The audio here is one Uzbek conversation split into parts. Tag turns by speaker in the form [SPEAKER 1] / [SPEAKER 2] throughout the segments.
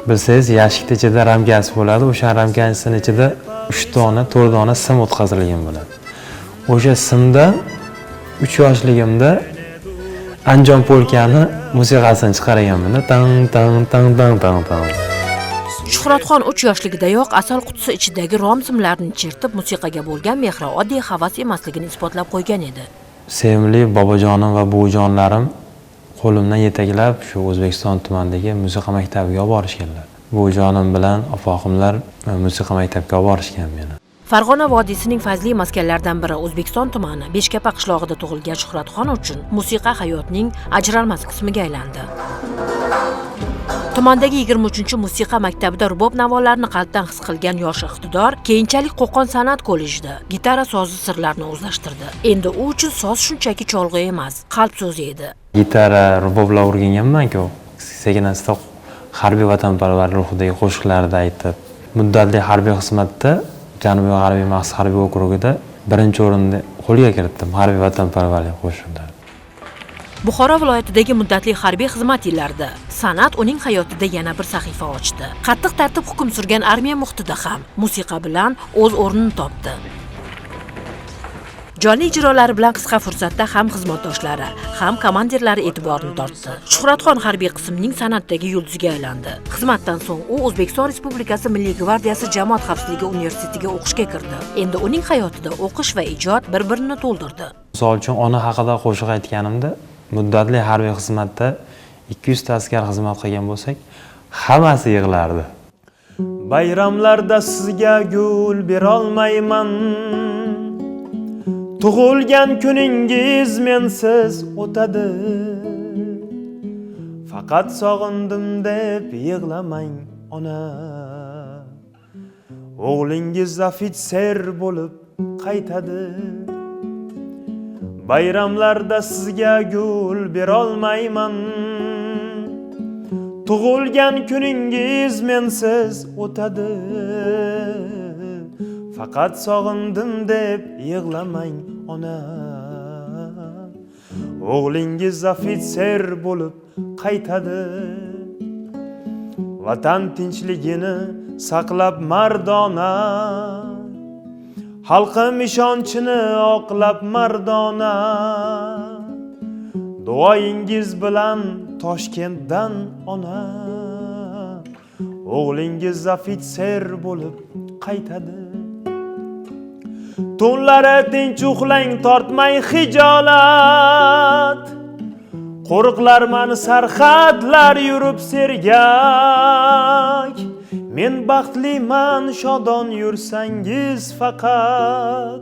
[SPEAKER 1] Bilsangiz, yashikda ichida ramkasi bo'ladi. O'sha ramkasining ichida 3 dona, 4 dona sim o'tkazilgan bo'ladi. O'sha simda 3 yoshligimda Anjon polkani musiqasini chiqarganman. Tang tang tang tang tang tang.
[SPEAKER 2] Shuhratxon 3 yoshligidayoq asal qutisi ichidagi rom simlarni chertib musiqaga bo'lgan mehri oddiy havas emasligini isbotlab qo'ygan edi.
[SPEAKER 1] Sevimli bobojonim va buvijonlarim qo'limdan yetaklab shu O'zbekiston tumanidagi musiqa maktabiga olib borishganlar. Buvijonim bilan opog'imlar musiqa maktabiga olib borishgan meni.
[SPEAKER 2] Farg'ona vodiysining fazli maskanlaridan biri O'zbekiston tumani Beshkapa qishlog'ida tug'ilgan Shuhratxon uchun musiqa hayotning ajralmas qismiga aylandi. Tumandagi 23-musiqa maktabida rubob navolarini qalbdan his qilgan yosh iqtidor keyinchalik Qo'qon san'at kollejida gitara sozi sirlarini o'zlashtirdi. Endi u uchun soz shunchaki cholg'u emas, qalb so'zi edi.
[SPEAKER 1] Gitara, ruboblar o'rganganman-ku. Sekin-asta harbiy vatanparvar ruhidagi qo'shiqlarda aytib, muddatli harbiy xizmatda Janubiy G'arbiy maxsus harbiy okrugida birinchi o'rinda qo'lga kiritdim harbiy vatanparvarlik qo'shiqlari.
[SPEAKER 2] Buxoro viloyatidagi muddatli harbiy xizmat yillarida san'at uning hayotida yana bir sahifa ochdi. Qattiq tartib hukm surgan armiya muhitida ham musiqa bilan o'z o'rnini topdi. Jonli ijrolari bilan qisqa fursatda ham xizmatdoshlari, ham komandirlari e'tiborini tortdi. Shuhratxon harbiy qismning san'atdagi yulduziga aylandi. Xizmatdan so'ng u O'zbekiston Respublikasi Milliy gvardiyasi Jamoat xavfsizligi universitetiga o'qishga kirdi. Endi uning hayotida o'qish va ijod bir-birini to'ldirdi.
[SPEAKER 1] Misol uchun ona haqida qo'shiq aytganimda, muddatli harbiy xizmatda 200 ta askar xizmat qilgan bo'lsak, hammasi yig'lardi. Bayramlarda sizga gul bera olmayman. Tug'ilgan kuningiz mensiz o'tadi. Faqat sog'indim deb yig'lamang ona. O'g'lingiz ofitser bo'lib qaytadi. Bayramlarda sizga gul bera olmayman. Tug'ilgan kuningiz mensiz o'tadi. Faqat sog'indim deb yig'lamang ona. O'g'lingiz ofitser bo'lib qaytadi. Vatan tinchligini saqlab mardona. Xalqim ishonchini oqlab mardona. Duoyingiz bilan Toshkentdan ona. O'g'lingiz ofitser bo'lib qaytadi. Tunlari tinch uxlang, tortmay hijolat. Qo'riqlarman sarhadlar yurib sergak. Men baxtliman shodon yursangiz faqat.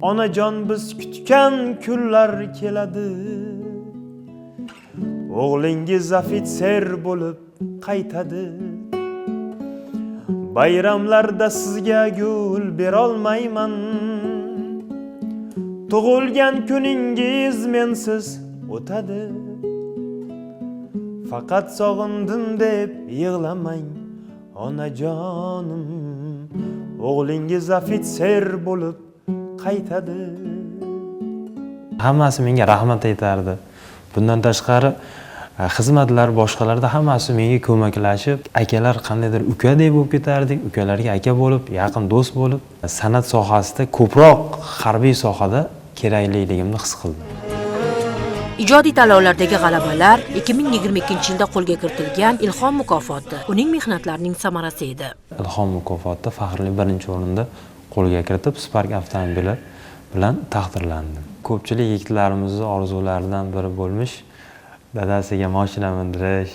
[SPEAKER 1] Onajon biz kutgan kunlar keladi. O'g'lingiz ofitser bo'lib qaytadi. Bayramlarda sizga gul bera olmayman. Tug'ilgan kuningiz mensiz o'tadi. Faqat sog'indim deb yig'lamang onajonim. O'g'lingiz ofitser bo'lib qaytadi. Hammasi menga rahmat aytardi. Bundan tashqari xizmatlar boshqalarda hammasi menga ko'maklashib, akalar qandaydir ukadek bo'lib ketardik, ukalarga aka bo'lib, yaqin do'st bo'lib, san'at sohasida ko'proq harbiy sohada kerakliligimni his qildim.
[SPEAKER 2] Ijodiy tanlovlardagi g'alabalar 2022-yilda qo'lga kiritilgan Ilhom mukofoti uning mehnatlarining samarasi edi.
[SPEAKER 1] Ilhom mukofoti faxrli birinchi o'rinda qo'lga kiritib, Spark avtomobili bilan taqdirlandi. Ko'pchilik yigitlarimizning orzularidan biri bo'lmish dadasiga mashina mindirish,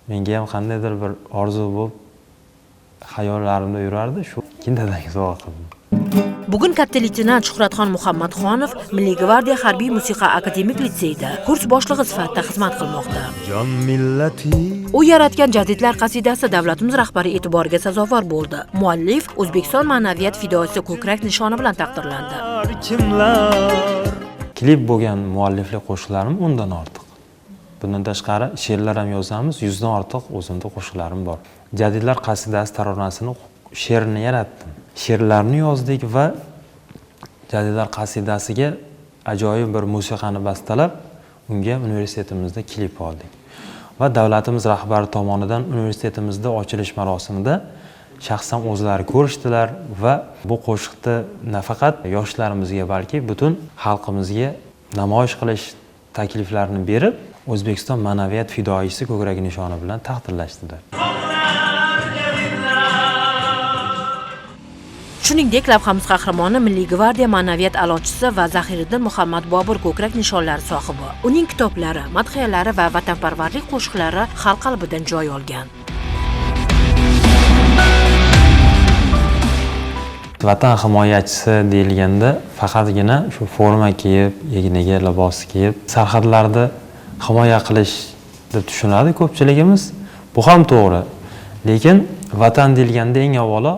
[SPEAKER 1] menga ham qandaydir bir orzu bo'lib xayollarimda yurardi, shu keyin dadamga sovg'a qildim.
[SPEAKER 2] Bugun katta leytenant Shuhratxon Muhammadxonov Milliy gvardiya harbiy musiqa akademik litseyida kurs boshlig'i sifatida xizmat qilmoqda.
[SPEAKER 1] Jon millati
[SPEAKER 2] U yaratgan jadidlar qasidasi davlatimiz rahbari e'tiboriga sazovor bo'ldi. Muallif O'zbekiston ma'naviyat fidoyisi ko'krak nishoni bilan taqdirlandi.
[SPEAKER 1] Klip bo'lgan mualliflik qo'shiqlarim 10 dan ortiq. Bundan tashqari she'rlar ham yozamiz, 100 dan ortiq o'zimda qo'shiqlarim bor. Jadidlar qasidasi taronasini she'rini yaratdim. She'rlarni yozdik va jadidlar qasidasiga ajoyib bir musiqani bastalab, unga universitetimizda klip oldik. va davlatimiz rahbari tomonidan universitetimizda ochilish marosimida shaxsan o'zlari ko'rishdilar va bu qo'shiqni nafaqat yoshlarimizga, balki butun xalqimizga namoyish qilish takliflarini berib, O'zbekiston ma'naviyat fidoyisi ko'krak nishoni bilan taqdirlashdilar.
[SPEAKER 2] Shuningdek, lavhamiz qahramoni Milliy gvardiya ma'naviyat a'lochisi va Zahiriddin Muhammad Bobur ko'krak nishonlari sohibi. Uning kitoblari, madhiyalari va vatanparvarlik qo'shiqlari xalq qalbidan joy olgan.
[SPEAKER 1] Vatan himoyachisi deyilganda faqatgina shu forma kiyib, egniga libos kiyib, sarhadlarni himoya qilish deb tushunadi ko'pchiligimiz. Bu ham to'g'ri. Lekin vatan deyilganda eng avvalo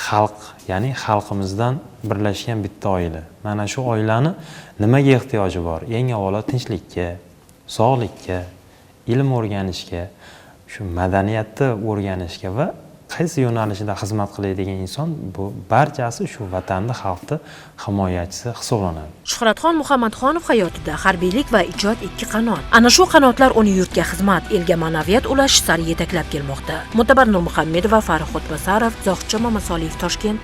[SPEAKER 1] xalq, ya'ni xalqimizdan birlashgan bitta oila. Mana shu oilani nimaga ehtiyoji bor? Eng avvalo tinchlikka, sog'likka, ilm o'rganishga, shu madaniyatni o'rganishga va qaysi yo'nalishida xizmat qiladigan inson, bu barchasi shu vatanni, xalqni himoyachisi hisoblanadi.
[SPEAKER 2] Shuhratxon Muhammadxonov hayotida harbiylik va ijod ikki qanot. Ana shu qanotlar uni yurtga xizmat, elga ma'naviyat ulashish sari yetaklab kelmoqda. Mutabar Nurmuhammedova, Farruh Xotbasarov, Zohidjon Mamasoliyev, Toshkent.